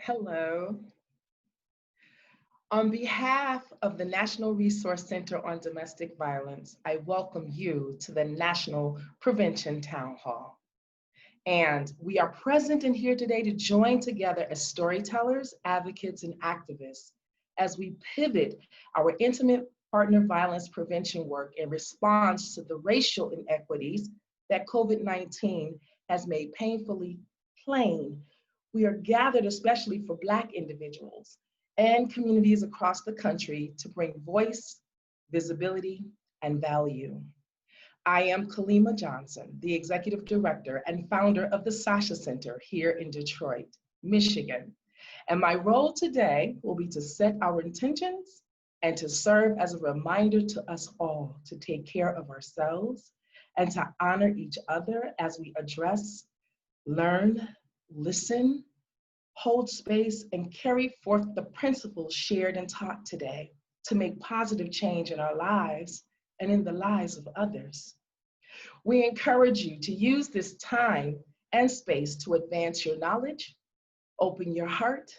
Hello. On behalf of the National Resource Center on Domestic Violence, I welcome you to the National Prevention Town Hall. And we are present and here today to join together as storytellers, advocates, and activists as we pivot our intimate partner violence prevention work in response to the racial inequities that COVID-19 has made painfully plain. We are gathered especially for Black individuals and communities across the country to bring voice, visibility, and value. I am Kalima Johnson, the Executive Director and founder of the Sasha Center here in Detroit, Michigan. And my role today will be to set our intentions and to serve as a reminder to us all to take care of ourselves and to honor each other as we address, learn, listen, hold space, and carry forth the principles shared and taught today to make positive change in our lives and in the lives of others. We encourage you to use this time and space to advance your knowledge, open your heart,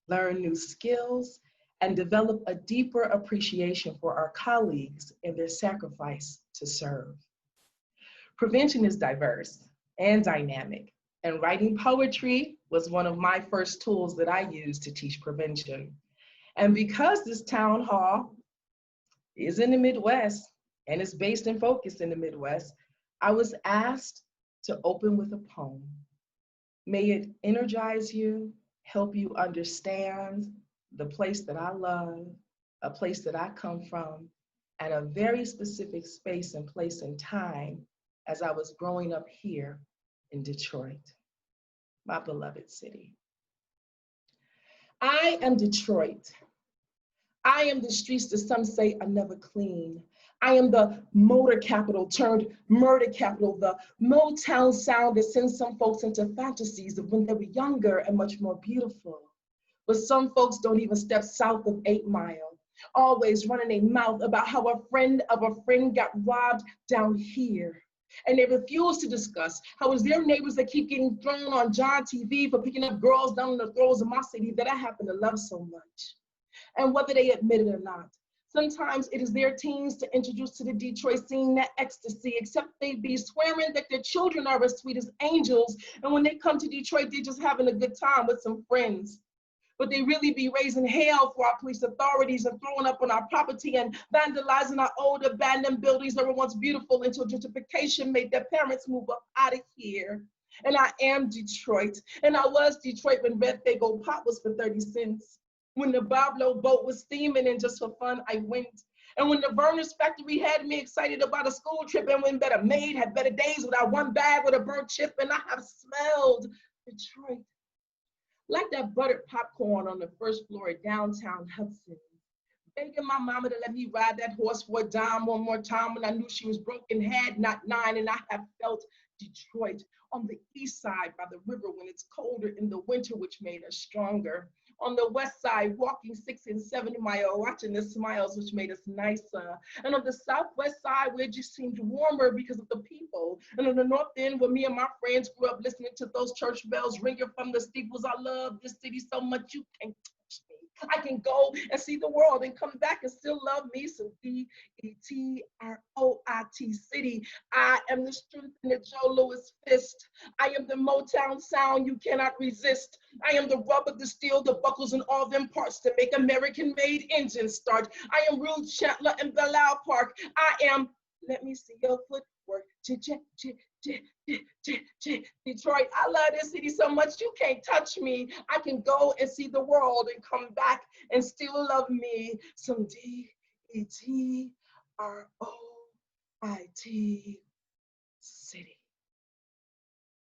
learn new skills, and develop a deeper appreciation for our colleagues and their sacrifice to serve. Prevention is diverse and dynamic, and writing poetry was one of my first tools that I used to teach prevention. And because this town hall is in the Midwest and is based and focused in the Midwest, I was asked to open with a poem. May it energize you, help you understand the place that I love, a place that I come from, and a very specific space and place and time as I was growing up here in Detroit, my beloved city. I am Detroit. I am the streets that some say are never clean. I am the motor capital turned murder capital, the Motown sound that sends some folks into fantasies of when they were younger and much more beautiful. But some folks don't even step south of 8 Mile, always running a mouth about how a friend of a friend got robbed down here. And they refuse to discuss how it's their neighbors that keep getting thrown on John TV for picking up girls down in the throes of my city that I happen to love so much. And whether they admit it or not, sometimes it is their teens to introduce to the Detroit scene that ecstasy, except they be swearing that their children are as sweet as angels. And when they come to Detroit, they're just having a good time with some friends. But they really be raising hell for our police authorities and throwing up on our property and vandalizing our old abandoned buildings that were once beautiful until gentrification made their parents move up out of here. And I am Detroit, and I was Detroit when Red Fago Pop was for 30 cents. When the Boblo boat was steaming and just for fun, I went. And when the Verner's factory had me excited about a school trip and when Better Maid had better days without one bag with a burnt chip, and I have smelled Detroit. Like that buttered popcorn on the first floor of downtown Hudson, begging my mama to let me ride that horse for a dime one more time when I knew she was broken, had not 9, and I have felt Detroit on the east side by the river when it's colder in the winter, which made us stronger. On the west side, walking 6 and 7 Mile, watching the smiles, which made us nicer. And on the southwest side, where it just seemed warmer because of the people. And on the north end, where me and my friends grew up listening to those church bells ringing from the steeples. I love this city so much you can't touch me. I can go and see the world and come back and still love me some Detroit city. I am the strength in the Joe Louis fist. I am the Motown sound you cannot resist. I am the rubber, the steel, the buckles, and all them parts that make American-made engines start. I am Ruth Chandler in Belle Park. I am, let me see your footwork. Detroit, I love this city so much you can't touch me. I can go and see the world and come back and still love me. Some Detroit city.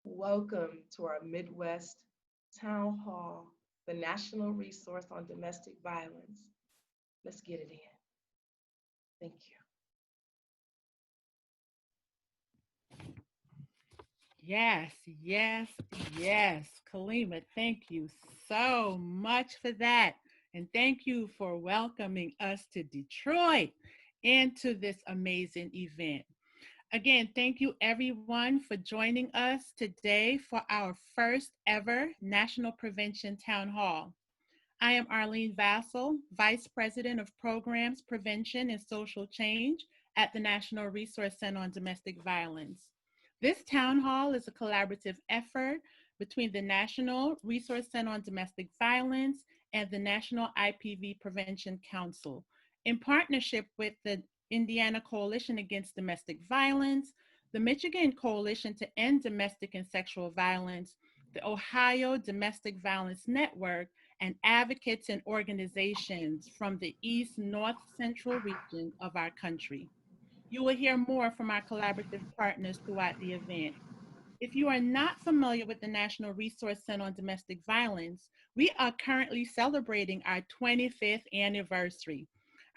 Welcome to our Midwest Town Hall, the National Resource on Domestic Violence. Let's get it in. Thank you. Yes, yes, yes. Kalima, thank you so much for that. And thank you for welcoming us to Detroit into this amazing event. Again, thank you everyone for joining us today for our first ever National Prevention Town Hall. I am Arlene Vassell, Vice President of Programs, Prevention, and Social Change at the National Resource Center on Domestic Violence. This town hall is a collaborative effort between the National Resource Center on Domestic Violence and the National IPV Prevention Council in partnership with the Indiana Coalition Against Domestic Violence, the Michigan Coalition to End Domestic and Sexual Violence, the Ohio Domestic Violence Network, and advocates and organizations from the East North Central region of our country. You will hear more from our collaborative partners throughout the event. If you are not familiar with the National Resource Center on Domestic Violence, we are currently celebrating our 25th anniversary.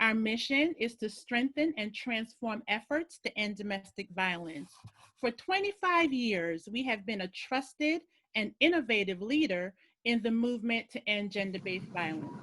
Our mission is to strengthen and transform efforts to end domestic violence. For 25 years, we have been a trusted and innovative leader in the movement to end gender based violence.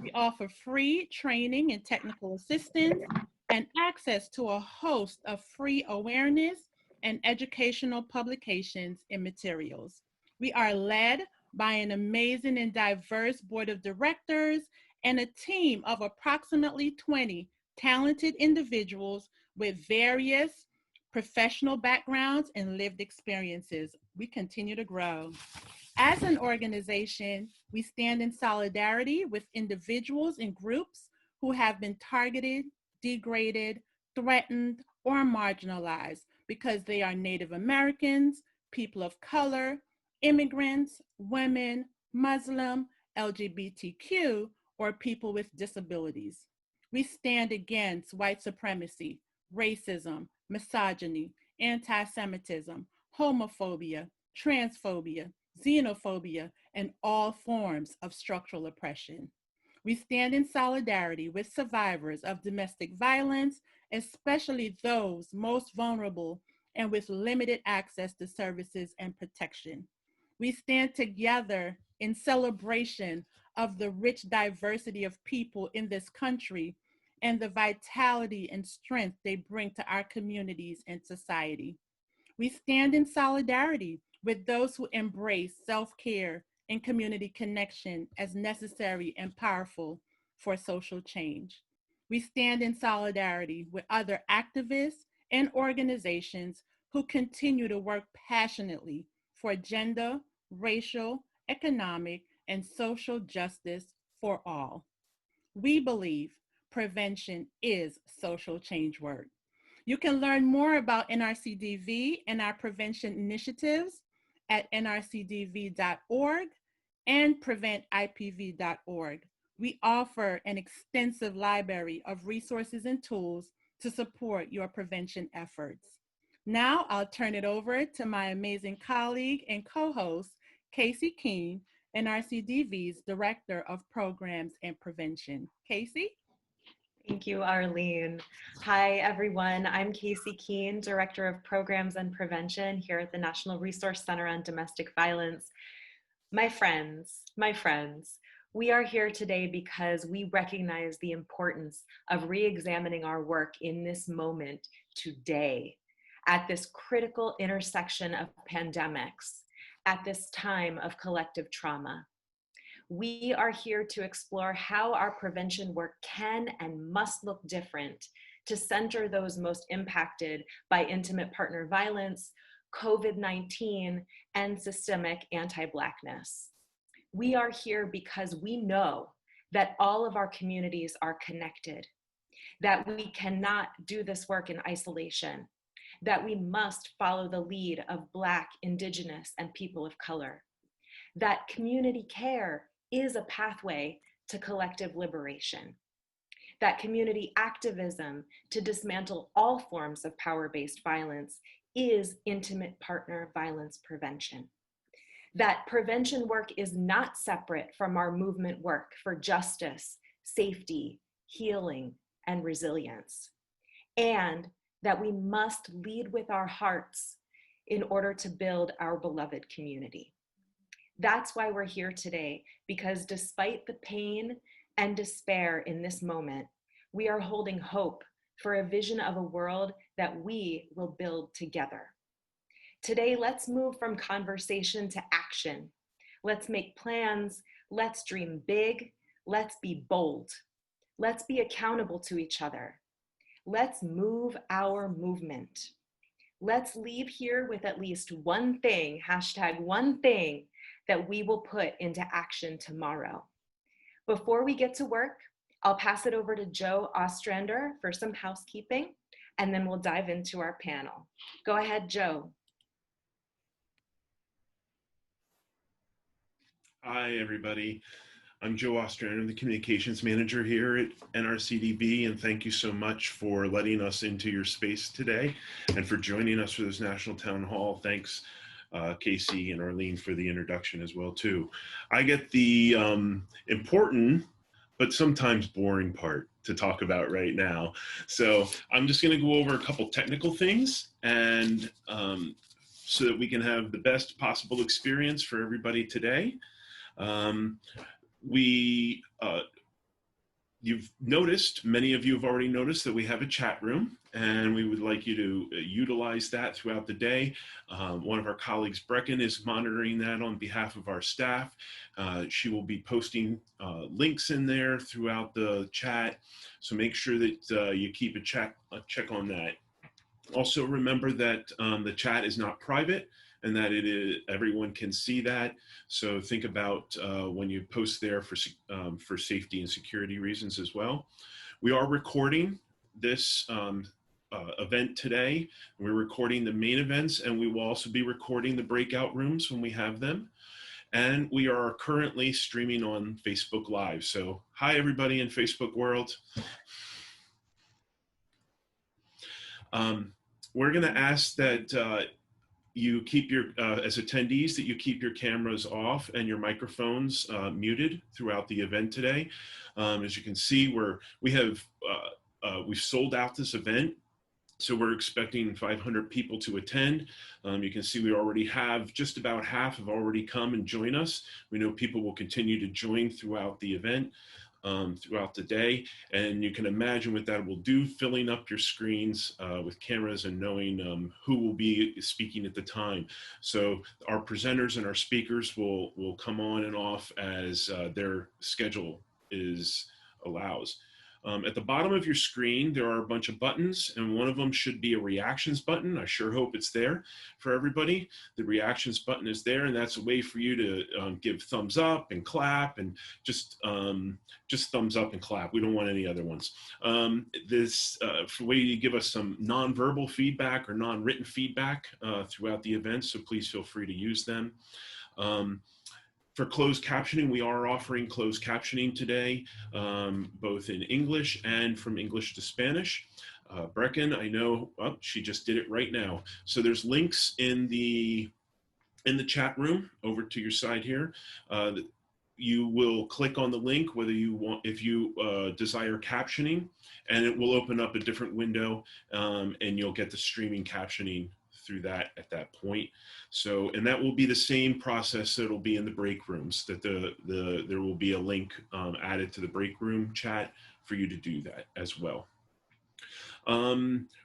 We offer free training and technical assistance and access to a host of free awareness and educational publications and materials. We are led by an amazing and diverse board of directors and a team of approximately 20 talented individuals with various professional backgrounds and lived experiences. We continue to grow. As an organization, we stand in solidarity with individuals and groups who have been targeted, degraded, threatened, or marginalized because they are Native Americans, people of color, immigrants, women, Muslim, LGBTQ, or people with disabilities. We stand against white supremacy, racism, misogyny, anti Semitism, homophobia, transphobia, xenophobia, and all forms of structural oppression. We stand in solidarity with survivors of domestic violence, especially those most vulnerable and with limited access to services and protection. We stand together in celebration of the rich diversity of people in this country and the vitality and strength they bring to our communities and society. We stand in solidarity with those who embrace self care and community connection as necessary and powerful for social change. We stand in solidarity with other activists and organizations who continue to work passionately for gender, racial, economic, and social justice for all. We believe prevention is social change work. You can learn more about NRCDV and our prevention initiatives at nrcdv.org and preventipv.org. We offer an extensive library of resources and tools to support your prevention efforts. Now I'll turn it over to my amazing colleague and co-host, Casey Keene, NRCDV's Director of Programs and Prevention. Casey? Thank you, Arlene. Hi, everyone. I'm Casey Keene, Director of Programs and Prevention here at the National Resource Center on Domestic Violence. My friends, we are here today because we recognize the importance of re-examining our work in this moment today, at this critical intersection of pandemics, at this time of collective trauma. We are here to explore how our prevention work can and must look different to center those most impacted by intimate partner violence, COVID-19, and systemic anti-Blackness. We are here because we know that all of our communities are connected, that we cannot do this work in isolation, that we must follow the lead of Black, Indigenous, and people of color, that community care is a pathway to collective liberation, that community activism to dismantle all forms of power-based violence is intimate partner violence prevention, that prevention work is not separate from our movement work for justice, safety, healing, and resilience, and that we must lead with our hearts in order to build our beloved community. That's why we're here today, because despite the pain and despair in this moment, we are holding hope for a vision of a world that we will build together. Today, let's move from conversation to action. Let's make plans. Let's dream big. Let's be bold. Let's be accountable to each other. Let's move our movement. Let's leave here with at least one thing, #1 thing, that we will put into action tomorrow. Before we get to work, I'll pass it over to Joe Ostrander for some housekeeping, and then we'll dive into our panel. Go ahead, Joe. Hi, everybody. I'm Joe Ostrander. I'm the communications manager here at NRCDB, and thank you so much for letting us into your space today and for joining us for this National Town Hall. Thanks, Casey and Arlene, for the introduction as well, too. I get the important but sometimes boring part to talk about right now. So I'm just going to go over a couple technical things and so that we can have the best possible experience for everybody today. You've noticed, many of you have already noticed that we have a chat room, and we would like you to utilize that throughout the day. One of our colleagues, Brecken, is monitoring that on behalf of our staff. She will be posting links in there throughout the chat, so make sure that you keep a check on that. Also remember that the chat is not private, and that everyone can see that. So think about when you post there for safety and security reasons as well. We are recording this event today. We're recording the main events, and we will also be recording the breakout rooms when we have them. And we are currently streaming on Facebook Live. So hi, everybody in Facebook world. We're gonna ask that you keep your, as attendees, that you keep your cameras off and your microphones muted throughout the event today. As you can see, we've sold out this event, so we're expecting 500 people to attend. You can see we already have just about half have already come and join us. We know people will continue to join throughout the event. Throughout the day, and you can imagine what that will do, filling up your screens with cameras and knowing who will be speaking at the time. So our presenters and our speakers will come on and off as their schedule allows. At the bottom of your screen, there are a bunch of buttons, and one of them should be a reactions button. I sure hope it's there for everybody. The reactions button is there, and that's a way for you to give thumbs up and clap, and just thumbs up and clap. We don't want any other ones. This way to give us some nonverbal feedback or non-written feedback throughout the event, so please feel free to use them. For closed captioning, we are offering closed captioning today, both in English and from English to Spanish. Brecken, I know, oh, she just did it right now. So there's links in the chat room over to your side here. You will click on the link if you desire captioning, and it will open up a different window, and you'll get the streaming captioning through that at that point. So, and that will be the same process that will be in the break rooms, that there will be a link added to the break room chat for you to do that as well.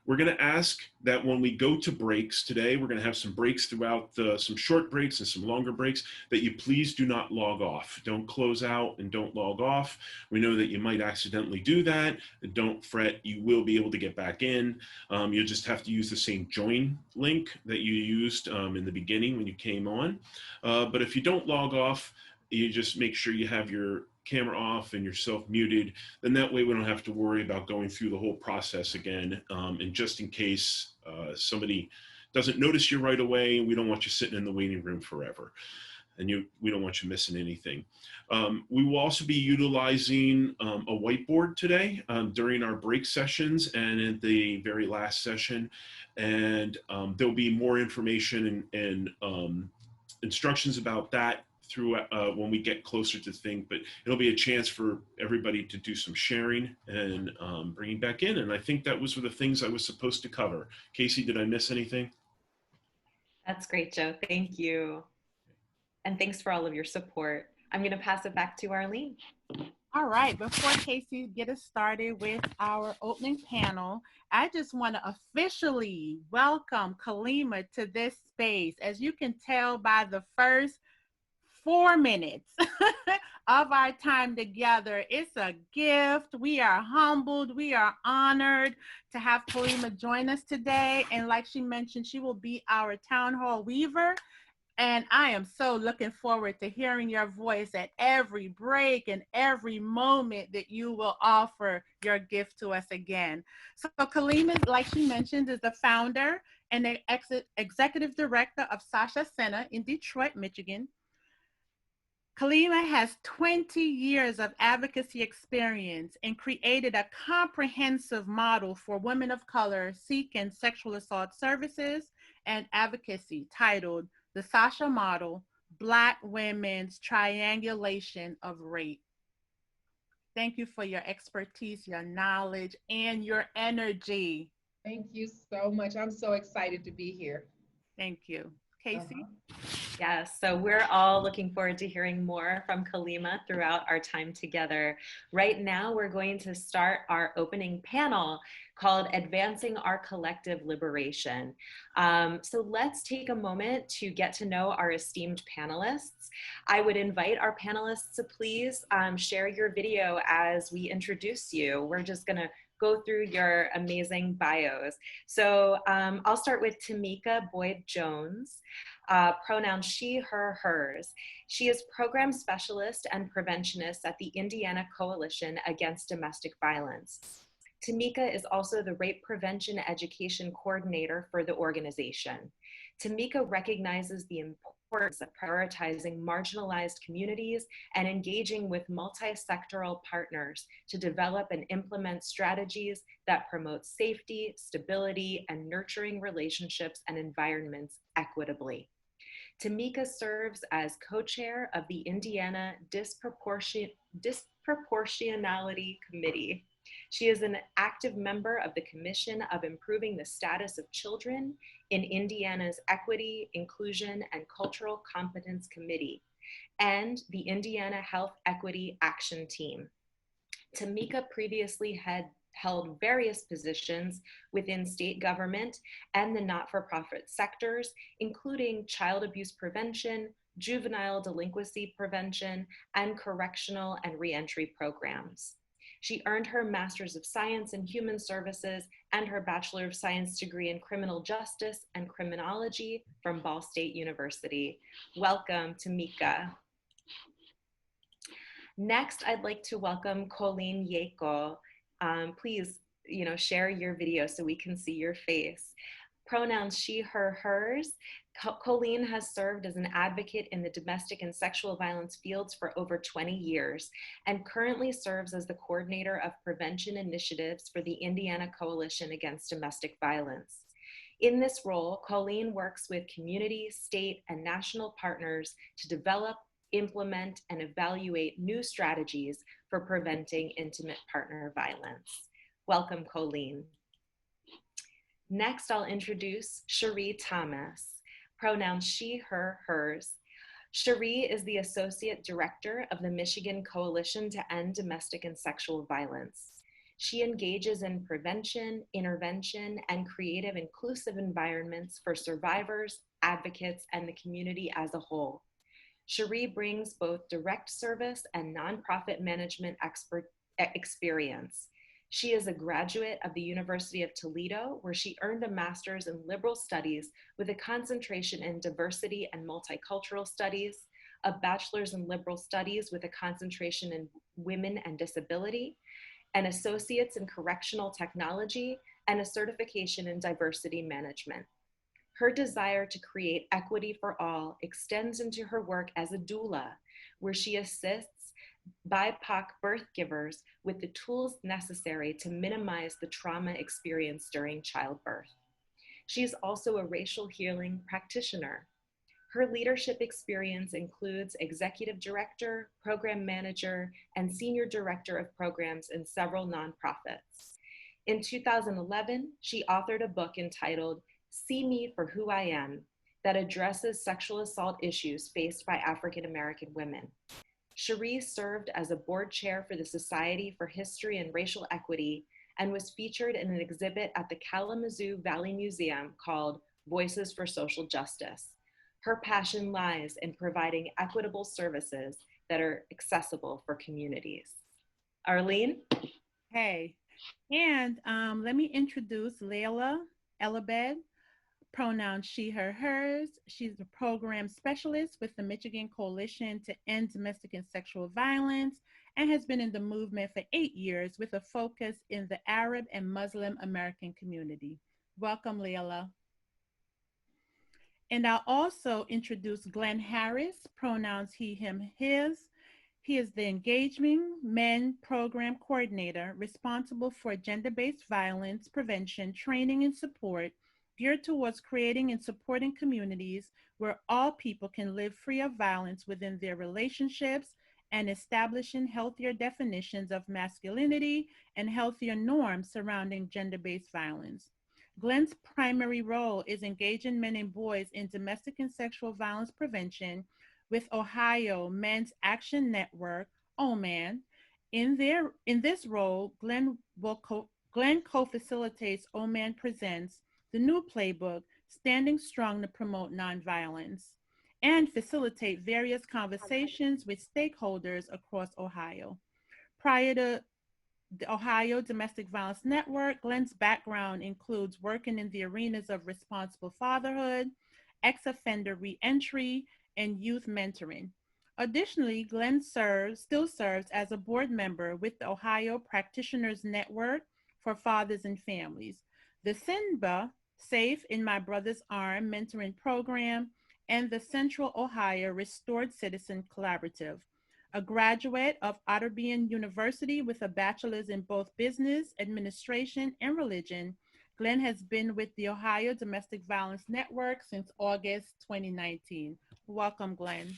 We're going to ask that when we go to breaks today, we're going to have some breaks throughout some short breaks and some longer breaks, that you please do not log off. Don't close out and don't log off. We know that you might accidentally do that. Don't fret, you will be able to get back in. You'll just have to use the same join link that you used in the beginning when you came on. But if you don't log off, you just make sure you have your camera off and yourself muted, then that way we don't have to worry about going through the whole process again. And just in case somebody doesn't notice you right away, we don't want you sitting in the waiting room forever, and we don't want you missing anything. We will also be utilizing a whiteboard today during our break sessions and at the very last session, and there'll be more information and instructions about that through when we get closer to things, but it'll be a chance for everybody to do some sharing and bringing back in. And I think that was the things I was supposed to cover. Casey, did I miss anything? That's great, Joe. Thank you. And thanks for all of your support. I'm going to pass it back to Arlene. All right, before Casey get us started with our opening panel, I just want to officially welcome Kalima to this space. As you can tell by the first 4 minutes of our time together, it's a gift. We are humbled. We are honored to have Kalima join us today. And like she mentioned, she will be our town hall weaver. And I am so looking forward to hearing your voice at every break and every moment that you will offer your gift to us again. So Kalima, like she mentioned, is the founder and the executive director of Sasha Center in Detroit, Michigan. Kalima has 20 years of advocacy experience and created a comprehensive model for women of color seeking sexual assault services and advocacy titled The Sasha Model, Black Women's Triangulation of Rape. Thank you for your expertise, your knowledge, and your energy. Thank you so much. I'm so excited to be here. Thank you. Casey? Yes, so we're all looking forward to hearing more from Kalima throughout our time together. Right now, we're going to start our opening panel called Advancing Our Collective Liberation. So let's take a moment to get to know our esteemed panelists. I would invite our panelists to please share your video as we introduce you. We're just gonna go through your amazing bios. So I'll start with Tamika Boyd-Jones. Pronouns she, her, hers. She is program specialist and preventionist at the Indiana Coalition Against Domestic Violence. Tamika is also the rape prevention education coordinator for the organization. Tamika recognizes the importance of prioritizing marginalized communities and engaging with multi-sectoral partners to develop and implement strategies that promote safety, stability, and nurturing relationships and environments equitably. Tamika serves as co-chair of the Indiana Disproportionality Committee. She is an active member of the Commission of Improving the Status of Children in Indiana's Equity, Inclusion, and Cultural Competence Committee, and the Indiana Health Equity Action Team. Tamika previously had held various positions within state government and the not-for-profit sectors, including child abuse prevention, juvenile delinquency prevention, and correctional and reentry programs. She earned her Master's of Science in Human Services and her Bachelor of Science degree in Criminal Justice and Criminology from Ball State University. Welcome, Tamika. Next, I'd like to welcome Colleen Yeko. Please, share your video so we can see your face. Pronouns she, her, hers. Colleen has served as an advocate in the domestic and sexual violence fields for over 20 years and currently serves as the coordinator of prevention initiatives for the Indiana Coalition Against Domestic Violence. In this role, Colleen works with community, state, and national partners to develop, implement, and evaluate new strategies for preventing intimate partner violence. Welcome, Colleen. Next, I'll introduce Cherie Thomas. Pronouns she, her, hers. Cherie is the Associate Director of the Michigan Coalition to End Domestic and Sexual Violence. She engages in prevention, intervention, and creative inclusive environments for survivors, advocates, and the community as a whole. Cherie brings both direct service and nonprofit management experience. She is a graduate of the University of Toledo, where she earned a master's in liberal studies with a concentration in diversity and multicultural studies, a bachelor's in liberal studies with a concentration in women and disability, an associate's in correctional technology, and a certification in diversity management. Her desire to create equity for all extends into her work as a doula, where she assists BIPOC birth givers with the tools necessary to minimize the trauma experienced during childbirth. She is also a racial healing practitioner. Her leadership experience includes executive director, program manager, and senior director of programs in several nonprofits. In 2011, she authored a book entitled See Me for Who I Am that addresses sexual assault issues faced by African American women. Cherie served as a board chair for the Society for History and Racial Equity and was featured in an exhibit at the Kalamazoo Valley Museum called Voices for Social Justice. Her passion lies in providing equitable services that are accessible for communities. Arlene? Hey, and let me introduce Layla Elabed, pronouns she, her, hers. She's a program specialist with the Michigan Coalition to End Domestic and Sexual Violence and has been in the movement for 8 years with a focus in the Arab and Muslim American community. Welcome, Layla. And I'll also introduce Glenn Harris, pronouns he, him, his. He is the Engaging Men Program Coordinator responsible for gender-based violence prevention, training, and support geared towards creating and supporting communities where all people can live free of violence within their relationships and establishing healthier definitions of masculinity and healthier norms surrounding gender-based violence. Glenn's primary role is engaging men and boys in domestic and sexual violence prevention with Ohio Men's Action Network, OMAN. In this role, Glenn co-facilitates OMAN Presents, the new playbook, Standing Strong to Promote Nonviolence, and facilitate various conversations with stakeholders across Ohio. Prior to the Ohio Domestic Violence Network, Glenn's background includes working in the arenas of responsible fatherhood, ex-offender reentry, and youth mentoring. Additionally, Glenn still serves as a board member with the Ohio Practitioners Network for Fathers and Families, the SINBA, Safe in My Brother's Arm mentoring program, and the Central Ohio Restored Citizen Collaborative. A graduate of Otterbein University with a bachelor's in both business, administration, and religion, Glenn has been with the Ohio Domestic Violence Network since August 2019. Welcome, Glenn.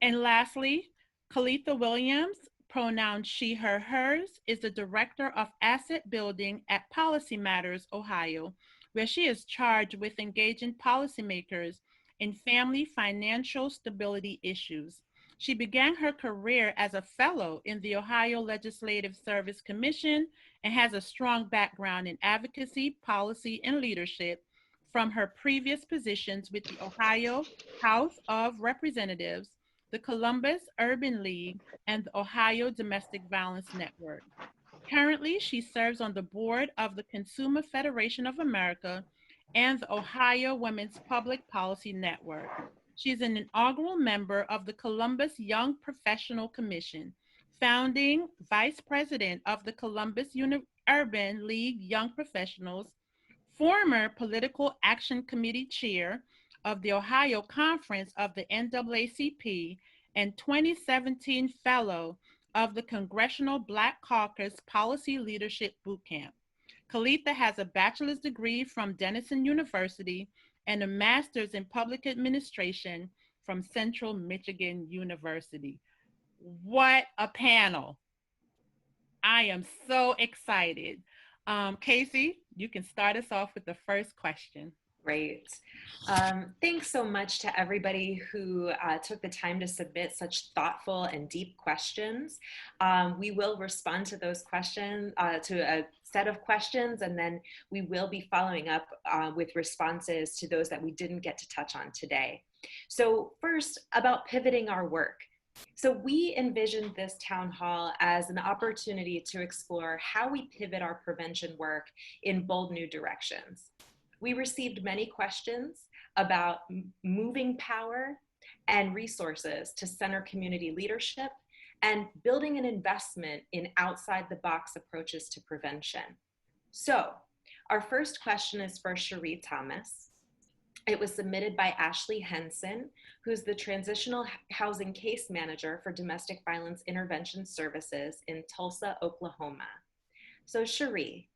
And lastly, Kalitha Williams, pronouns she, her, hers, is the Director of Asset Building at Policy Matters, Ohio, where she is charged with engaging policymakers in family financial stability issues. She began her career as a fellow in the Ohio Legislative Service Commission and has a strong background in advocacy, policy, and leadership from her previous positions with the Ohio House of Representatives, the Columbus Urban League, and the Ohio Domestic Violence Network. Currently, she serves on the board of the Consumer Federation of America and the Ohio Women's Public Policy Network. She's an inaugural member of the Columbus Young Professional Commission, founding vice president of the Columbus Urban League Young Professionals, former Political Action Committee chair of the Ohio Conference of the NAACP, and 2017 fellow of the Congressional Black Caucus Policy Leadership Bootcamp. Kalitha has a bachelor's degree from Denison University and a master's in public administration from Central Michigan University. What a panel. I am so excited. Casey, you can start us off with the first question. Great. Thanks so much to everybody who took the time to submit such thoughtful and deep questions. We will respond to those questions, to a set of questions, and then we will be following up with responses to those that we didn't get to touch on today. So first, about pivoting our work. So we envisioned this town hall as an opportunity to explore how we pivot our prevention work in bold new directions. We received many questions about moving power and resources to center community leadership and building an investment in outside the box approaches to prevention. So our first question is for Cherie Thomas. It was submitted by Ashley Henson, who's the Transitional Housing Case Manager for Domestic Violence Intervention Services in Tulsa, Oklahoma. So Cherie,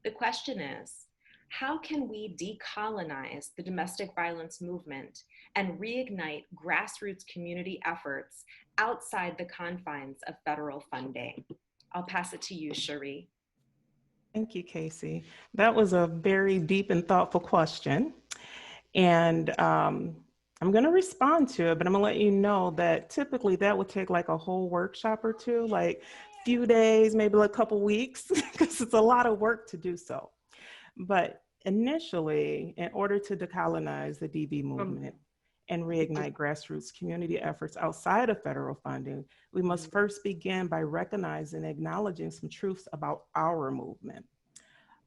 the question is, how can we decolonize the domestic violence movement and reignite grassroots community efforts outside the confines of federal funding? I'll pass it to you, Cherie. Thank you, Casey. That was a very deep and thoughtful question. And I'm going to respond to it, but I'm going to let you know that typically that would take like a whole workshop or two, like a few days, maybe a couple weeks, because it's a lot of work to do so. But initially, in order to decolonize the DV movement and reignite grassroots community efforts outside of federal funding, we must first begin by recognizing and acknowledging some truths about our movement.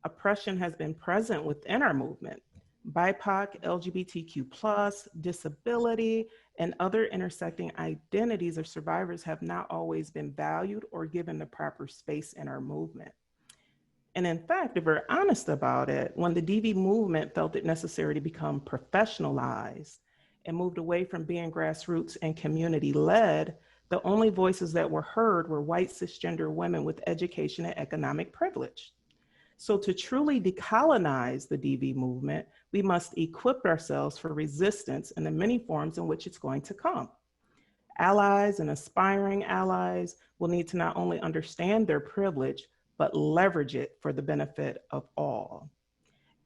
Oppression has been present within our movement. BIPOC, LGBTQ+, disability, and other intersecting identities of survivors have not always been valued or given the proper space in our movement. And in fact, if we're honest about it, when the DV movement felt it necessary to become professionalized and moved away from being grassroots and community-led, the only voices that were heard were white cisgender women with education and economic privilege. So to truly decolonize the DV movement, we must equip ourselves for resistance in the many forms in which it's going to come. Allies and aspiring allies will need to not only understand their privilege, but leverage it for the benefit of all.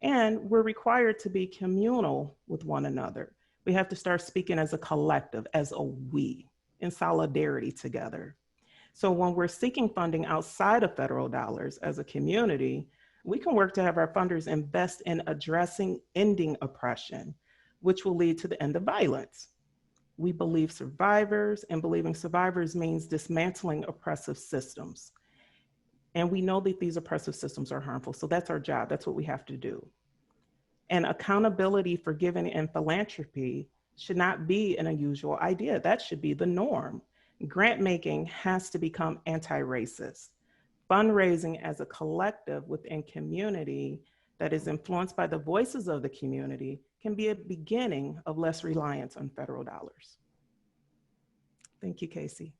And we're required to be communal with one another. We have to start speaking as a collective, as a we, in solidarity together. So when we're seeking funding outside of federal dollars as a community, we can work to have our funders invest in addressing ending oppression, which will lead to the end of violence. We believe survivors, and believing survivors means dismantling oppressive systems. And we know that these oppressive systems are harmful, so that's our job, that's what we have to do. And accountability for giving and philanthropy should not be an unusual idea, that should be the norm. Grant making has to become anti-racist. Fundraising as a collective within community that is influenced by the voices of the community can be a beginning of less reliance on federal dollars. Thank you, Casey.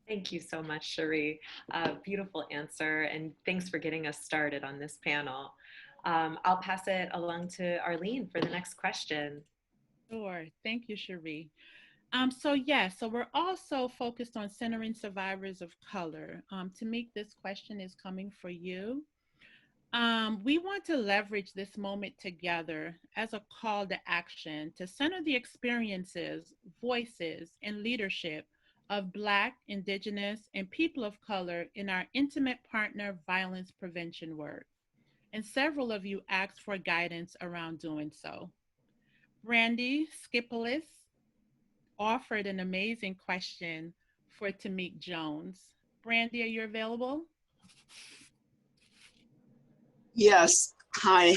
Thank you so much, Cherie. Beautiful answer, and thanks for getting us started on this panel. I'll pass it along to Arlene for the next question. Sure, thank you, Cherie. So we're also focused on centering survivors of color. Tamik, this question is coming for you. We want to leverage this moment together as a call to action to center the experiences, voices, and leadership of Black, Indigenous, and people of color in our intimate partner violence prevention work. And several of you asked for guidance around doing so. Brandy Skipolis offered an amazing question for Tamik Jones. Brandy, are you available? Yes, hi.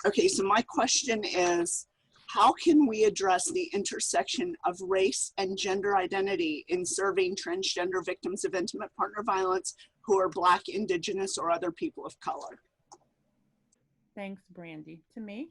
Okay, so my question is, how can we address the intersection of race and gender identity in serving transgender victims of intimate partner violence who are Black, Indigenous, or other people of color? Thanks, Brandy. Tamik?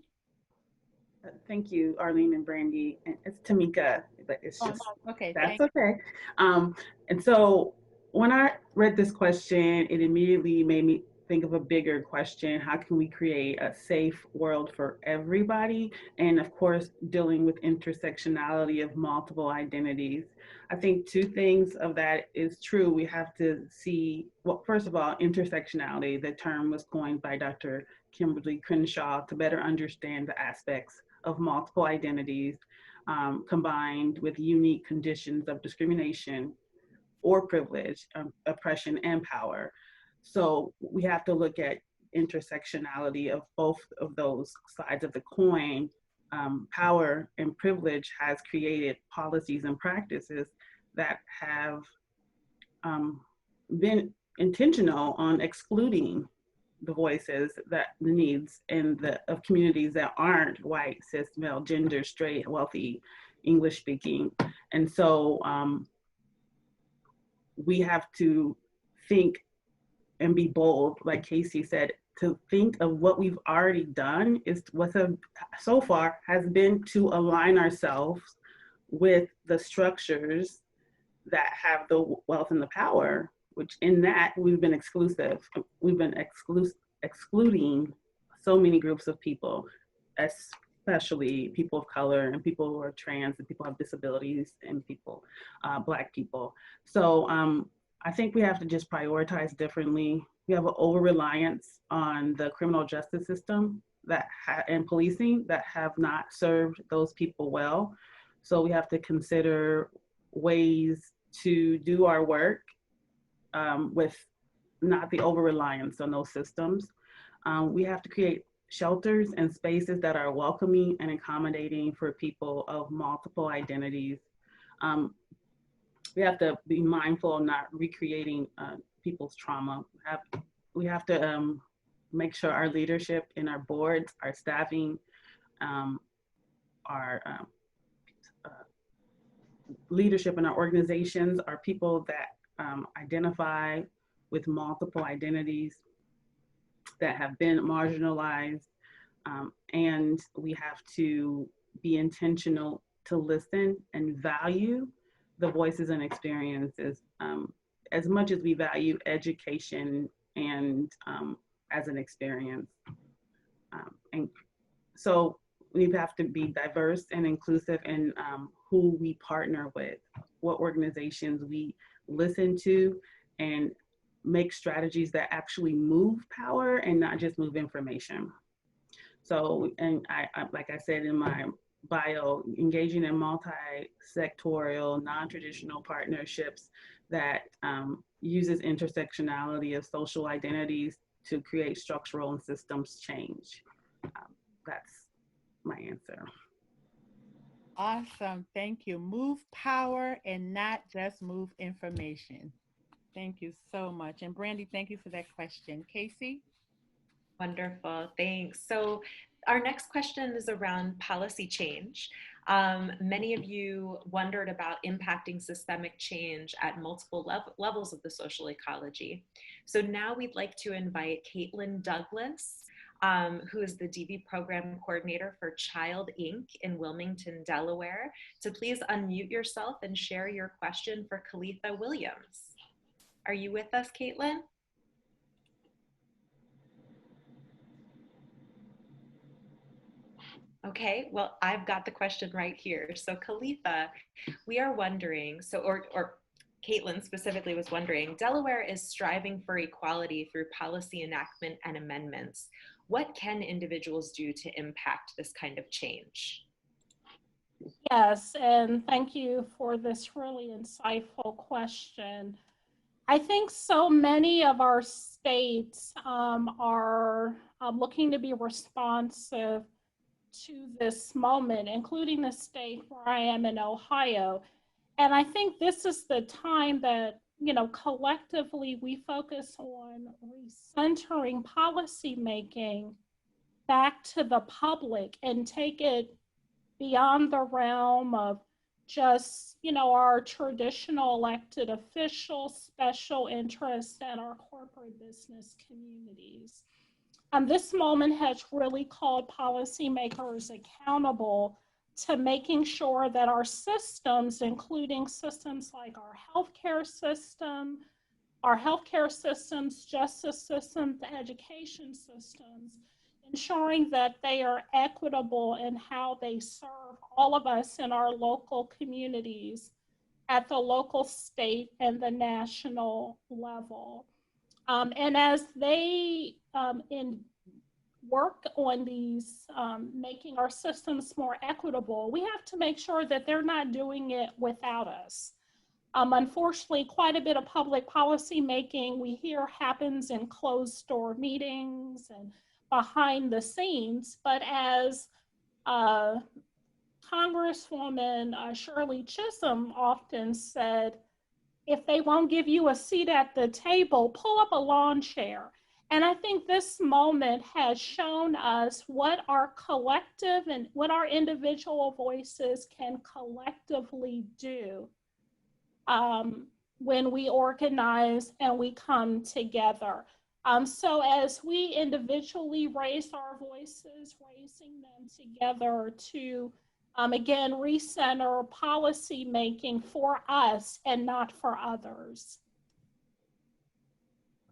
Thank you, Arlene and Brandy. It's Tamika, but it's just, okay. That's okay. And so when I read this question, it immediately made me think of a bigger question. How can we create a safe world for everybody? And of course, dealing with intersectionality of multiple identities. I think two things of that is true. We have to see, well, first of all, intersectionality, the term was coined by Dr. Kimberly Crenshaw to better understand the aspects of multiple identities combined with unique conditions of discrimination or privilege, oppression, and power. So we have to look at intersectionality of both of those sides of the coin. Power and privilege has created policies and practices that have been intentional on excluding the voices, that the needs of communities that aren't white, cis, male, gender, straight, wealthy, English speaking. And so we have to think and be bold, like Casey said, to think of what we've already done is so far has been to align ourselves with the structures that have the wealth and the power, which in that we've been exclusive. We've been excluding so many groups of people, especially people of color and people who are trans and people who have disabilities and people, Black people. So I think we have to just prioritize differently. We have an over-reliance on the criminal justice system and policing that have not served those people well. So we have to consider ways to do our work with not the over-reliance on those systems. We have to create shelters and spaces that are welcoming and accommodating for people of multiple identities. We have to be mindful of not recreating people's trauma. We have to make sure our leadership in our boards, our staffing, our leadership in our organizations are people that identify with multiple identities, that have been marginalized, and we have to be intentional to listen and value the voices and experiences as much as we value education and as an experience. And so we have to be diverse and inclusive in who we partner with, what organizations we listen to, and make strategies that actually move power and not just move information. So, and I like I said in my bio, engaging in multi-sectorial, non-traditional partnerships that uses intersectionality of social identities to create structural and systems change. That's my answer. Awesome. Thank you. Move power and not just move information. Thank you so much. And Brandy, thank you for that question. Casey? Wonderful, thanks. So our next question is around policy change. Many of you wondered about impacting systemic change at multiple levels of the social ecology. So now we'd like to invite Caitlin Douglas, who is the DV Program Coordinator for Child Inc. in Wilmington, Delaware, to please unmute yourself and share your question for Kalitha Williams. Are you with us, Caitlin? Okay, well, I've got the question right here. So Kalitha, we are wondering, or Caitlin specifically was wondering, Delaware is striving for equality through policy enactment and amendments. What can individuals do to impact this kind of change? Yes, and thank you for this really insightful question. I think so many of our states are looking to be responsive to this moment, including the state where I am in Ohio. And I think this is the time that, you know, collectively we focus on recentering policymaking back to the public and take it beyond the realm of just, you know, our traditional elected officials, special interests, and our corporate business communities. This moment has really called policymakers accountable to making sure that our systems, including systems like our healthcare systems, justice systems, education systems, ensuring that they are equitable in how they serve all of us in our local communities at the local, state, and the national level. And as they work on these, making our systems more equitable, we have to make sure that they're not doing it without us. Unfortunately, quite a bit of public policy making we hear happens in closed door meetings and behind the scenes, but as Congresswoman Shirley Chisholm often said, if they won't give you a seat at the table, pull up a lawn chair. And I think this moment has shown us what our collective and what our individual voices can collectively do when we organize and we come together. So as we individually raise our voices, raising them together to, again, recenter policy making for us and not for others.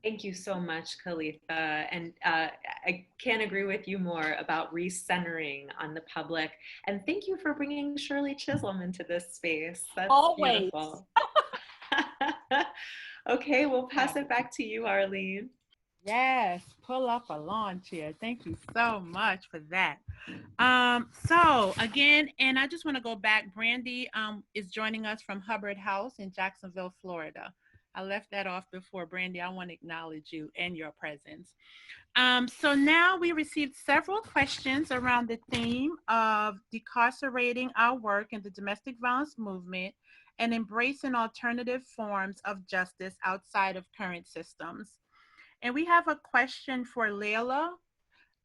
Thank you so much, Kalitha. And I can't agree with you more about recentering on the public. And thank you for bringing Shirley Chisholm into this space. That's always beautiful. Okay, we'll pass it back to you, Arlene. Yes, pull up a lawn chair. Thank you so much for that. So again, and I just want to go back. Brandy is joining us from Hubbard House in Jacksonville, Florida. I left that off before. Brandy, I want to acknowledge you and your presence. So now we received several questions around the theme of decarcerating our work in the domestic violence movement and embracing alternative forms of justice outside of current systems. And we have a question for Layla.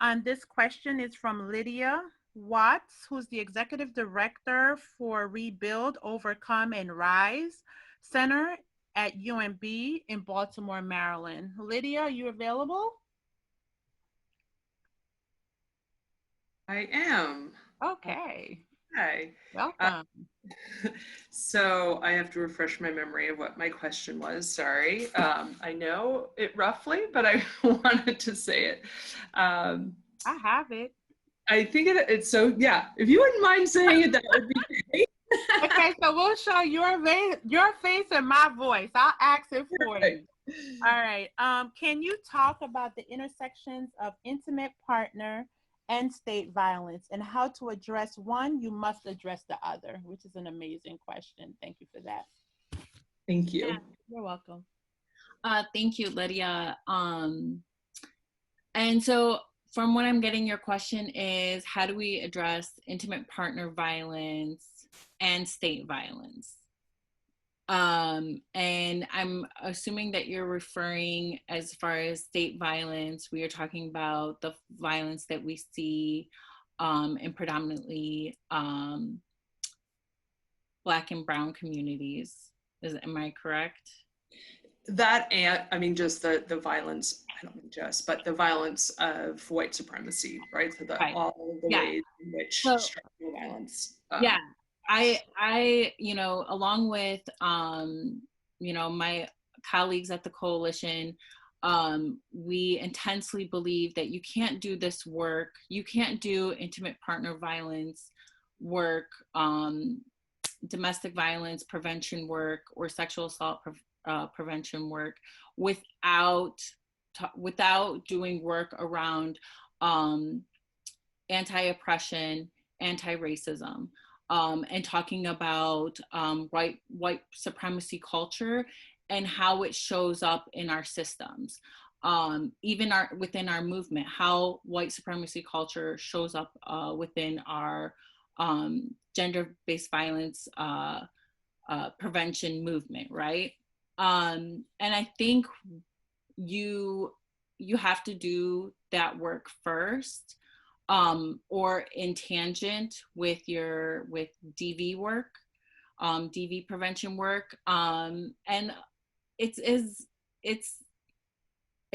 And this question is from Lydia Watts, who's the executive director for Rebuild, Overcome, and Rise Center at UMB in Baltimore, Maryland. Lydia, are you available? I am. Okay. Hi. Welcome. So I have to refresh my memory of what my question was. Sorry. I know it roughly, but I wanted to say it. I have it. I think it's so, yeah, if you wouldn't mind saying it, that would be great. Okay, so we'll show your face and my voice. I'll ask it for you. All right. Can you talk about the intersections of intimate partner and state violence and how to address one, you must address the other, which is an amazing question. Thank you for that. Thank you. Yeah, you're welcome. Thank you, Lydia. And so from what I'm getting, your question is, how do we address intimate partner violence and state violence? And I'm assuming that you're referring, as far as state violence, we are talking about the violence that we see in predominantly Black and Brown communities. Am I correct? That, and I mean, just the violence, I don't mean just, but the violence of white supremacy, right? So Right. all of the ways in which structural violence. Yeah, I, you know, along with, you know, my colleagues at the coalition, we intensely believe that you can't do this work, you can't do intimate partner violence work, domestic violence prevention work, or sexual assault prevention work without doing work around anti-oppression, anti-racism, and talking about white supremacy culture and how it shows up in our systems. Even within our movement, how white supremacy culture shows up within our gender-based violence prevention movement, right? And I think you have to do that work first, or in tangent with DV work, DV prevention work, and it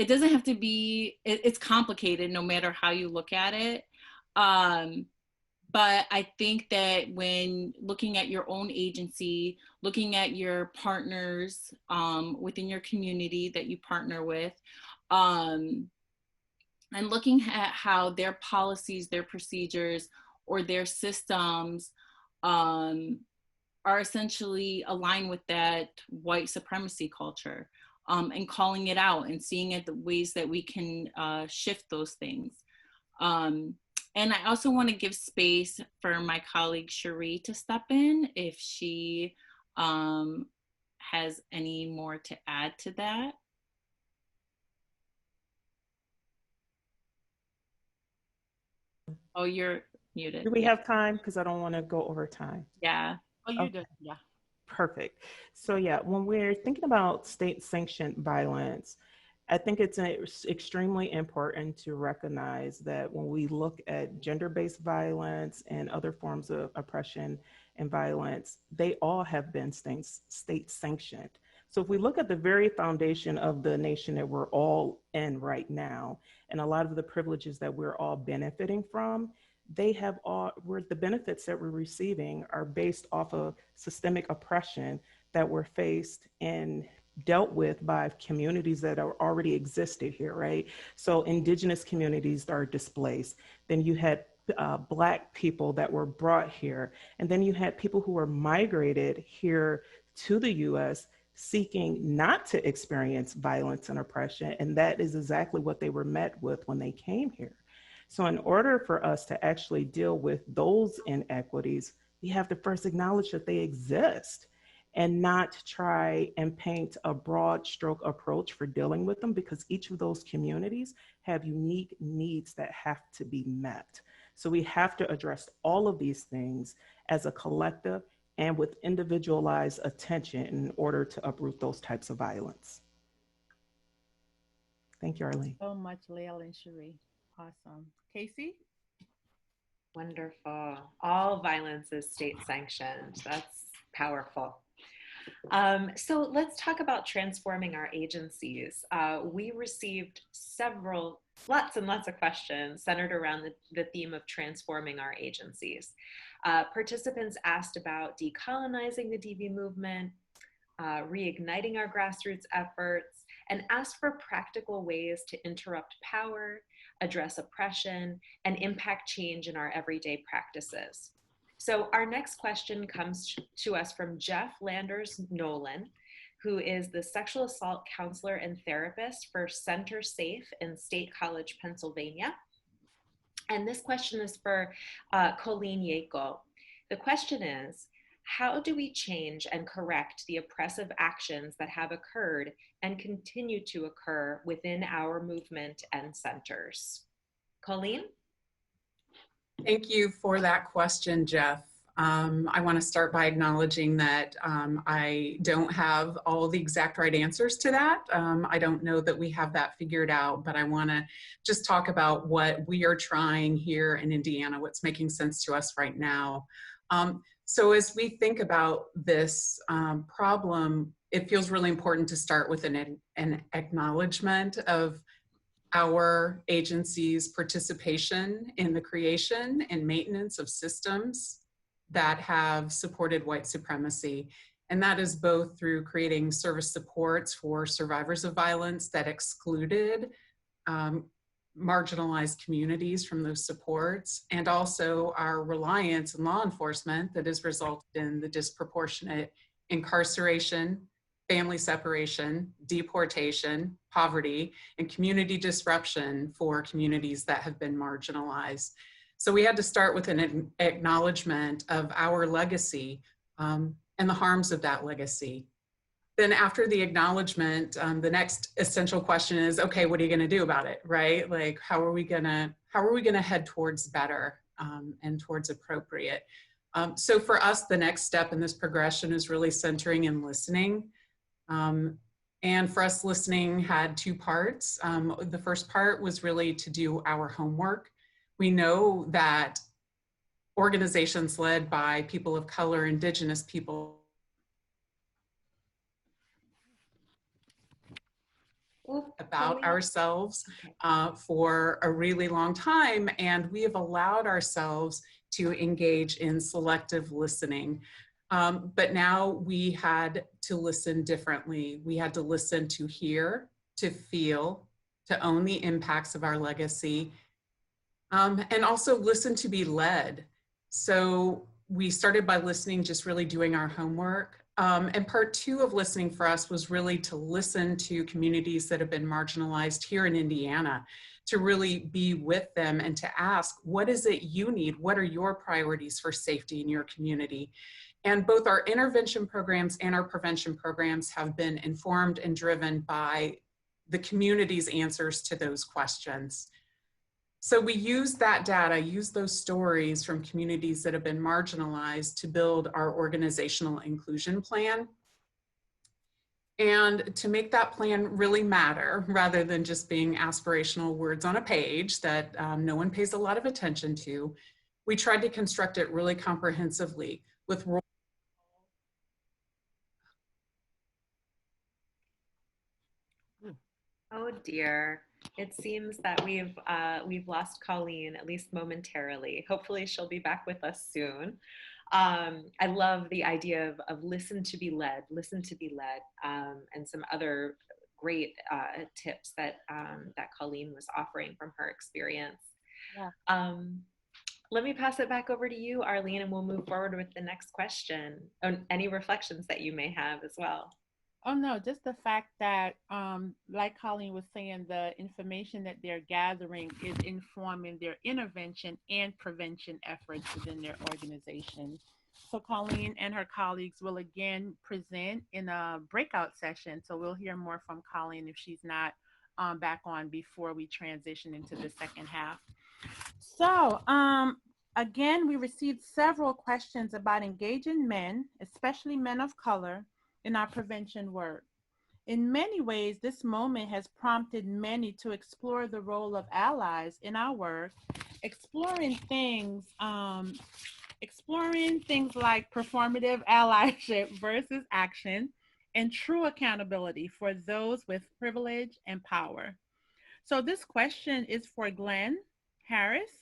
doesn't have to be. It's complicated, no matter how you look at it. But I think that when looking at your own agency, looking at your partners within your community that you partner with, and looking at how their policies, their procedures, or their systems are essentially aligned with that white supremacy culture, and calling it out and seeing it the ways that we can shift those things. And I also want to give space for my colleague Cherie to step in if she has any more to add to that. Oh, you're muted. Do we have time? Because I don't want to go over time. Yeah. Oh, you're good. Yeah. Perfect. So yeah, when we're thinking about state-sanctioned violence, I think it's extremely important to recognize that when we look at gender-based violence and other forms of oppression and violence, they all have been state-sanctioned. So if we look at the very foundation of the nation that we're all in right now, and a lot of the privileges that we're all benefiting from, the benefits that we're receiving are based off of systemic oppression that we're faced and dealt with by communities that are already existed here, right? So indigenous communities are displaced. Then you had Black people that were brought here. And then you had people who were migrated here to the US seeking not to experience violence and oppression. And that is exactly what they were met with when they came here. So in order for us to actually deal with those inequities, we have to first acknowledge that they exist and not try and paint a broad stroke approach for dealing with them, because each of those communities have unique needs that have to be met. So we have to address all of these things as a collective and with individualized attention in order to uproot those types of violence. Thank you, Arlene. So much, Lael and Cherie. Awesome. Casey? Wonderful. All violence is state sanctioned. That's powerful. So let's talk about transforming our agencies. We received lots and lots of questions centered around the theme of transforming our agencies. Participants asked about decolonizing the DV movement, reigniting our grassroots efforts, and asked for practical ways to interrupt power, address oppression, and impact change in our everyday practices. So our next question comes to us from Jeff Landers Nolan, who is the sexual assault counselor and therapist for Center Safe in State College, Pennsylvania. And this question is for Colleen Yackel. The question is, how do we change and correct the oppressive actions that have occurred and continue to occur within our movement and centers? Colleen? Thank you for that question, Jeff. I want to start by acknowledging that I don't have all the exact right answers to that. I don't know that we have that figured out, but I want to just talk about what we are trying here in Indiana, what's making sense to us right now. So as we think about this problem, it feels really important to start with an acknowledgement of our agency's participation in the creation and maintenance of systems that have supported white supremacy. And that is both through creating service supports for survivors of violence that excluded marginalized communities from those supports, and also our reliance on law enforcement that has resulted in the disproportionate incarceration, family separation, deportation, poverty, and community disruption for communities that have been marginalized. So we had to start with an acknowledgement of our legacy and the harms of that legacy. Then after the acknowledgement, the next essential question is, okay, what are you gonna do about it, right? Like, how are we gonna head towards better and towards appropriate? So for us, the next step in this progression is really centering and listening. And for us, listening had two parts. The first part was really to do our homework. We know that organizations led by people of color, Indigenous people, about ourselves for a really long time, and we have allowed ourselves to engage in selective listening. But now we had to listen differently. We had to listen to hear, to feel, to own the impacts of our legacy, and also listen to be led. So we started by listening, just really doing our homework. And part two of listening for us was really to listen to communities that have been marginalized here in Indiana, to really be with them and to ask, what is it you need? What are your priorities for safety in your community? And both our intervention programs and our prevention programs have been informed and driven by the community's answers to those questions. So we use that data, use those stories from communities that have been marginalized to build our organizational inclusion plan. And to make that plan really matter, rather than just being aspirational words on a page that no one pays a lot of attention to, we tried to construct it really comprehensively with roles. Oh dear. It seems that we've lost Colleen, at least momentarily. Hopefully she'll be back with us soon. I love the idea of listen to be led, and some other great tips that Colleen was offering from her experience. Yeah. Let me pass it back over to you, Arlene, and we'll move forward with the next question. Any reflections that you may have as well. Oh no, just the fact that, like Colleen was saying, the information that they're gathering is informing their intervention and prevention efforts within their organization. So Colleen and her colleagues will again present in a breakout session. So we'll hear more from Colleen if she's not back on before we transition into the second half. So again, we received several questions about engaging men, especially men of color, in our prevention work. In many ways, this moment has prompted many to explore the role of allies in our work, exploring things, like performative allyship versus action, and true accountability for those with privilege and power. So this question is for Glenn Harris,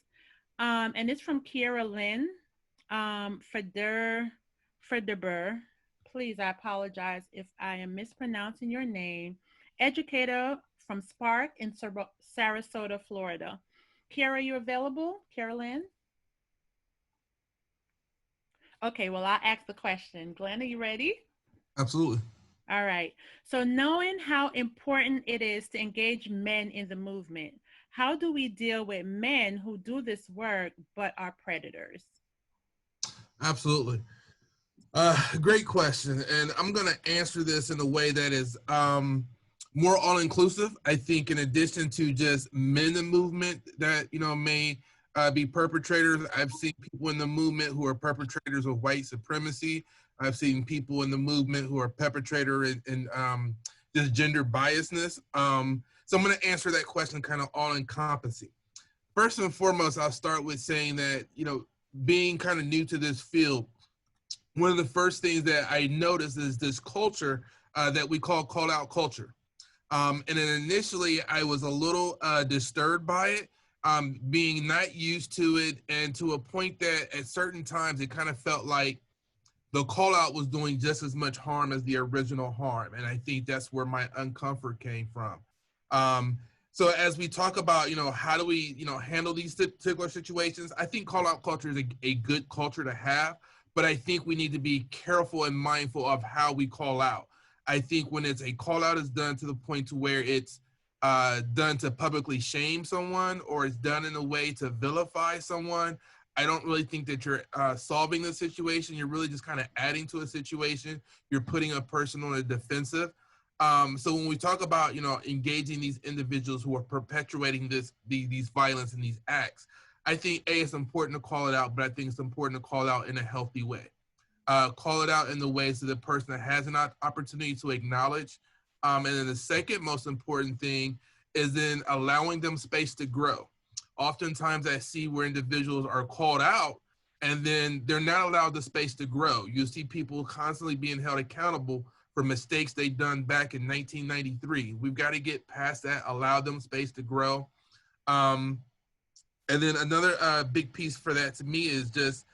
and it's from Kiera Lynn Frederber. Please, I apologize if I am mispronouncing your name. Educator from Spark in Sarasota, Florida. Kiera, are you available? Carolyn? Okay, well, I'll ask the question. Glenn, are you ready? Absolutely. All right. So knowing how important it is to engage men in the movement, how do we deal with men who do this work but are predators? Absolutely. Great question. And I'm going to answer this in a way that is more all-inclusive. I think in addition to just men in the movement that, may be perpetrators, I've seen people in the movement who are perpetrators of white supremacy. I've seen people in the movement who are perpetrators in just gender biasness. So I'm going to answer that question kind of all-encompassing. First and foremost, I'll start with saying that, being kind of new to this field, one of the first things that I noticed is this culture that we call call-out culture. And then initially, I was a little disturbed by it, being not used to it, and to a point that at certain times it kind of felt like the call-out was doing just as much harm as the original harm. And I think that's where my uncomfort came from. So as we talk about, how do we, handle these particular situations, I think call-out culture is a good culture to have, but I think we need to be careful and mindful of how we call out. I think when it's a call-out is done to the point to where it's done to publicly shame someone, or it's done in a way to vilify someone, I don't really think that you're solving the situation. You're really just kind of adding to a situation. You're putting a person on a defensive. So when we talk about, engaging these individuals who are perpetuating these violence and these acts, I think it's important to call it out, but I think it's important to call it out in a healthy way. Call it out in the way so the person that has an opportunity to acknowledge. And then the second most important thing is then allowing them space to grow. Oftentimes I see where individuals are called out and then they're not allowed the space to grow. You see people constantly being held accountable for mistakes they've done back in 1993. We've got to get past that, allow them space to grow. And then another big piece for that to me is just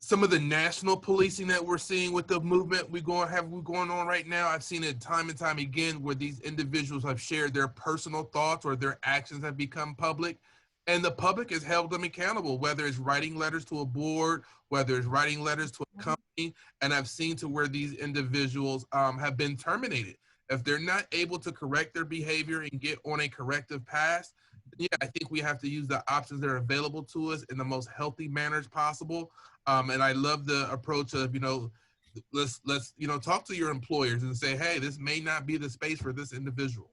some of the national policing that we're seeing with the movement we're going on right now. I've seen it time and time again where these individuals have shared their personal thoughts or their actions have become public, and the public has held them accountable, whether it's writing letters to a board, whether it's writing letters to a company. And I've seen to where these individuals have been terminated. If they're not able to correct their behavior and get on a corrective path, yeah, I think we have to use the options that are available to us in the most healthy manners possible. And I love the approach of, let's talk to your employers and say, hey, this may not be the space for this individual.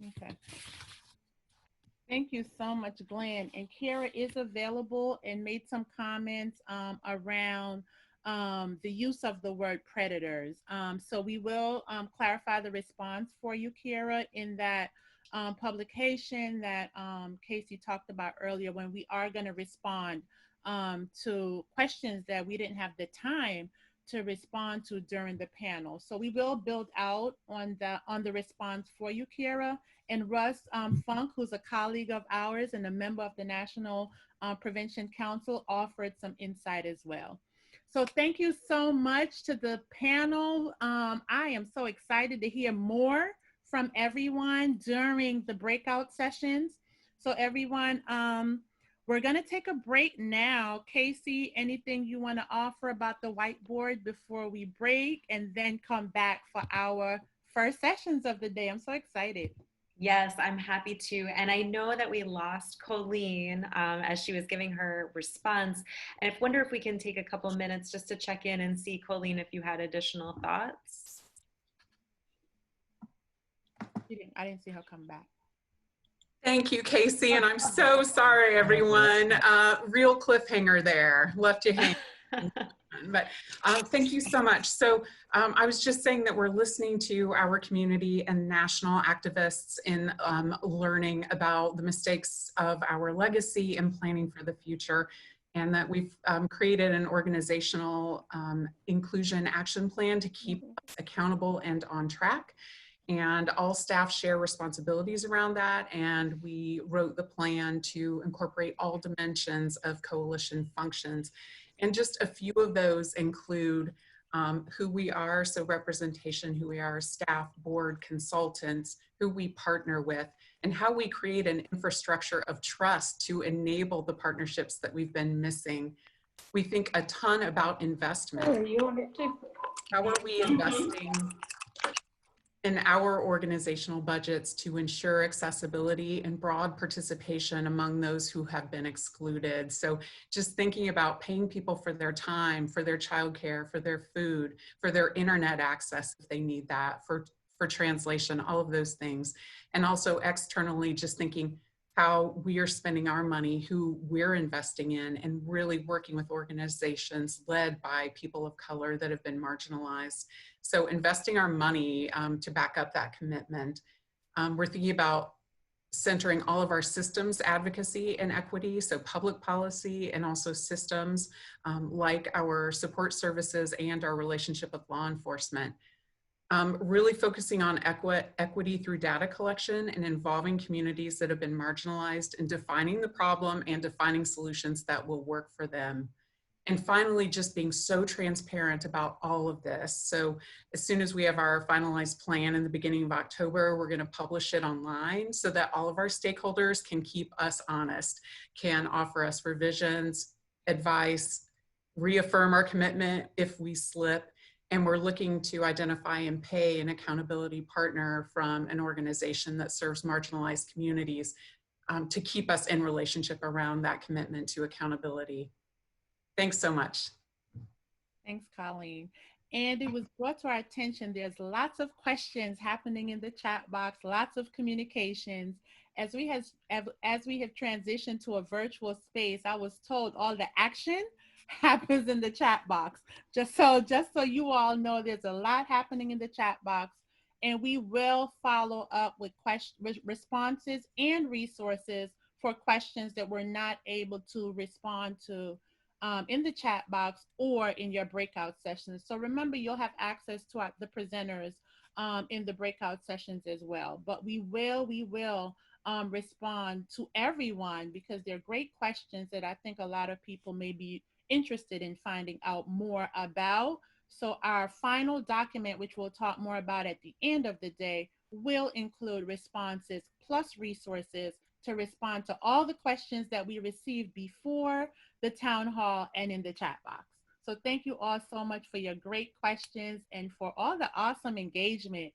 Okay. Thank you so much, Glenn. And Kara is available and made some comments around the use of the word predators. So we will clarify the response for you, Kara, in that publication that Casey talked about earlier, when we are going to respond to questions that we didn't have the time to respond to during the panel. So we will build out on the response for you, Kira. And Russ Funk, who's a colleague of ours and a member of the National Prevention Council, offered some insight as well. So thank you so much to the panel. I am so excited to hear more from everyone during the breakout sessions. So everyone, We're going to take a break now. Casey, anything you want to offer about the whiteboard before we break, and then come back for our first sessions of the day? I'm so excited. Yes, I'm happy to. And I know that we lost Colleen as she was giving her response. And I wonder if we can take a couple minutes just to check in and see, Colleen, if you had additional thoughts. I didn't see her come back. Thank you, Casey. And I'm so sorry, everyone. Real cliffhanger there. Left you hanging. But thank you so much. So I was just saying that we're listening to our community and national activists in learning about the mistakes of our legacy and planning for the future, and that we've created an organizational inclusion action plan to keep us accountable and on track. And all staff share responsibilities around that. And we wrote the plan to incorporate all dimensions of coalition functions. And just a few of those include who we are, so representation, who we are as staff, board, consultants, who we partner with, and how we create an infrastructure of trust to enable the partnerships that we've been missing. We think a ton about investment. How are we investing in our organizational budgets to ensure accessibility and broad participation among those who have been excluded? So just thinking about paying people for their time, for their childcare, for their food, for their internet access if they need that, for translation, all of those things. And also externally, just thinking how we are spending our money, who we're investing in, and really working with organizations led by people of color that have been marginalized. So investing our money to back up that commitment. We're thinking about centering all of our systems advocacy and equity, so public policy and also systems like our support services and our relationship with law enforcement. Really focusing on equity through data collection and involving communities that have been marginalized and defining the problem and defining solutions that will work for them. And finally, just being so transparent about all of this. So as soon as we have our finalized plan in the beginning of October, we're going to publish it online so that all of our stakeholders can keep us honest, can offer us revisions, advice, reaffirm our commitment if we slip. And we're looking to identify and pay an accountability partner from an organization that serves marginalized communities to keep us in relationship around that commitment to accountability. Thanks so much. Thanks, Colleen. And it was brought to our attention, there's lots of questions happening in the chat box, lots of communications. As we have transitioned to a virtual space, I was told all the action happens in the chat box. Just so you all know, there's a lot happening in the chat box, and we will follow up with responses and resources for questions that we're not able to respond to in the chat box or in your breakout sessions. So remember, you'll have access to the presenters in the breakout sessions as well. But we will respond to everyone because they're great questions that I think a lot of people may be interested in finding out more about. So our final document, which we'll talk more about at the end of the day, will include responses plus resources to respond to all the questions that we received before the town hall and in the chat box. So thank you all so much for your great questions and for all the awesome engagement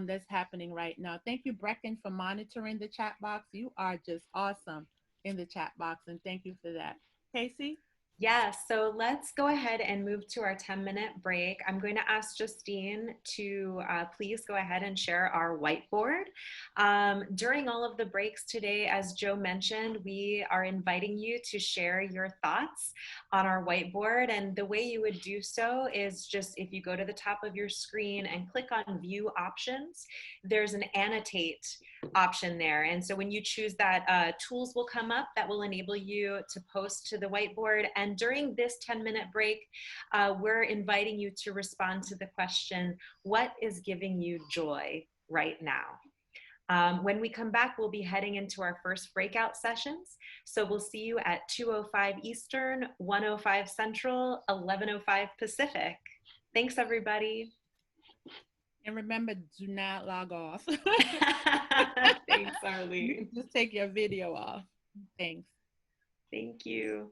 that's happening right now. Thank you, Brecken, for monitoring the chat box. You are just awesome in the chat box, and thank you for that. Casey? Yes, so let's go ahead and move to our 10-minute break. I'm going to ask Justine to please go ahead and share our whiteboard. During all of the breaks today, as Joe mentioned, we are inviting you to share your thoughts on our whiteboard. And the way you would do so is just if you go to the top of your screen and click on View Options, there's an Annotate option there. And so when you choose that, tools will come up that will enable you to post to the whiteboard. And during this 10-minute break, we're inviting you to respond to the question, what is giving you joy right now? When we come back, we'll be heading into our first breakout sessions. So we'll see you at 2:05 Eastern, 1:05 Central, 11:05 Pacific. Thanks, everybody. And remember, do not log off. Thanks, Arlene. Just take your video off. Thanks. Thank you.